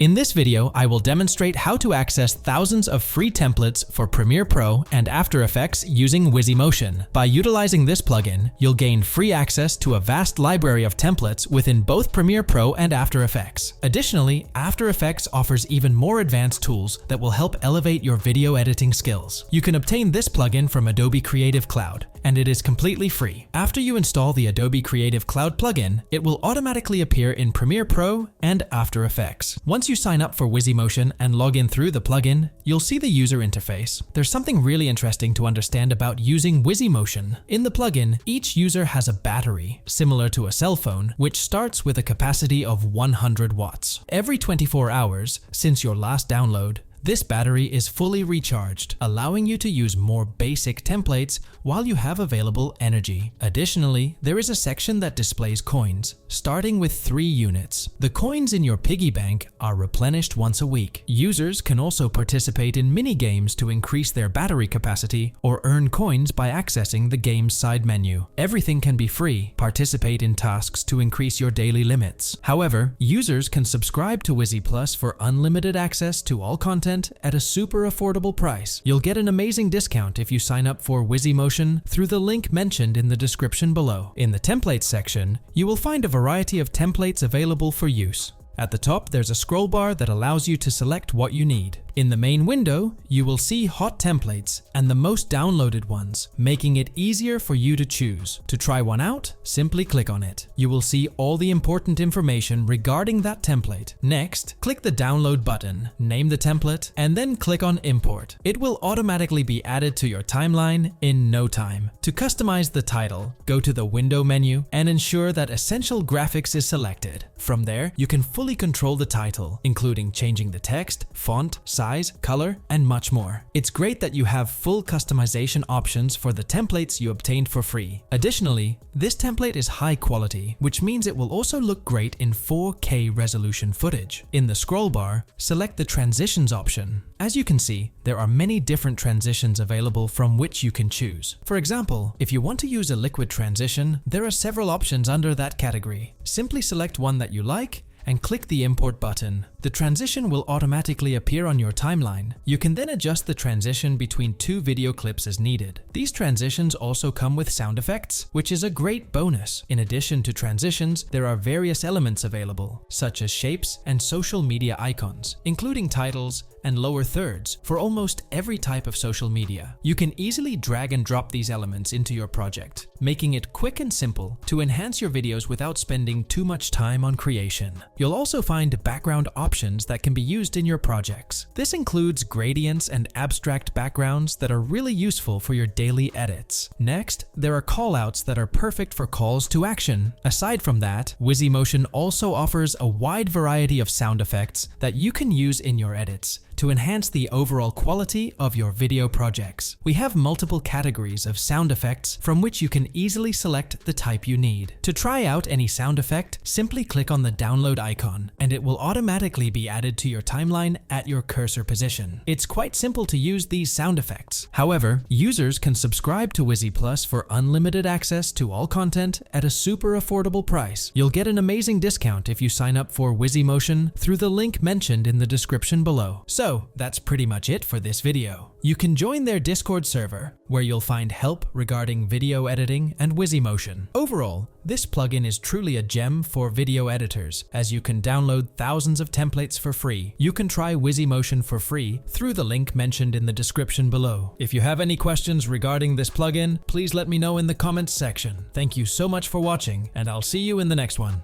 In this video, I will demonstrate how to access thousands of free templates for Premiere Pro and After Effects using Wizzymotion. By utilizing this plugin, you'll gain free access to a vast library of templates within both Premiere Pro and After Effects. Additionally, After Effects offers even more advanced tools that will help elevate your video editing skills. You can obtain this plugin from Adobe Creative Cloud, and it is completely free. After you install the Adobe Creative Cloud plugin, it will automatically appear in Premiere Pro and After Effects. Once you sign up for Wizzymotion and log in through the plugin, you'll see the user interface. There's something really interesting to understand about using Wizzymotion. In the plugin, each user has a battery, similar to a cell phone, which starts with a capacity of 100 watts. Every 24 hours, since your last download, this battery is fully recharged, allowing you to use more basic templates while you have available energy. Additionally, there is a section that displays coins, starting with 3 units. The coins in your piggy bank are replenished once a week. Users can also participate in mini-games to increase their battery capacity or earn coins by accessing the game's side menu. Everything can be free. Participate in tasks to increase your daily limits. However, users can subscribe to Wizzy Plus for unlimited access to all content at a super affordable price. You'll get an amazing discount if you sign up for Wizzymotion through the link mentioned in the description below. In the templates section, you will find a variety of templates available for use. At the top, there's a scroll bar that allows you to select what you need. In the main window, you will see hot templates and the most downloaded ones, making it easier for you to choose. To try one out, simply click on it. You will see all the important information regarding that template. Next, click the download button, name the template, and then click on import. It will automatically be added to your timeline in no time. To customize the title, go to the window menu and ensure that Essential Graphics is selected. From there, you can fully control the title, including changing the text, font, size, color, and much more. It's great that you have full customization options for the templates you obtained for free. Additionally, this template is high quality, which means it will also look great in 4K resolution footage. In the scroll bar, select the transitions option. As you can see, there are many different transitions available from which you can choose. For example, if you want to use a liquid transition, there are several options under that category. Simply select one that you like and click the import button. The transition will automatically appear on your timeline. You can then adjust the transition between 2 video clips as needed. These transitions also come with sound effects, which is a great bonus. In addition to transitions, there are various elements available, such as shapes and social media icons, including titles and lower thirds for almost every type of social media. You can easily drag and drop these elements into your project, making it quick and simple to enhance your videos without spending too much time on creation. You'll also find background options that can be used in your projects. This includes gradients and abstract backgrounds that are really useful for your daily edits. Next, there are callouts that are perfect for calls to action. Aside from that, Wizzymotion also offers a wide variety of sound effects that you can use in your edits to enhance the overall quality of your video projects. We have multiple categories of sound effects from which you can easily select the type you need. To try out any sound effect, simply click on the download icon and it will automatically be added to your timeline at your cursor position. It's quite simple to use these sound effects. However, users can subscribe to Wizzy Plus for unlimited access to all content at a super affordable price. You'll get an amazing discount if you sign up for Wizzymotion through the link mentioned in the description below. So that's pretty much it for this video. You can join their Discord server, where you'll find help regarding video editing and Wizzymotion. Overall, this plugin is truly a gem for video editors, as you can download thousands of templates for free. You can try Wizzymotion for free through the link mentioned in the description below. If you have any questions regarding this plugin, please let me know in the comments section. Thank you so much for watching, and I'll see you in the next one.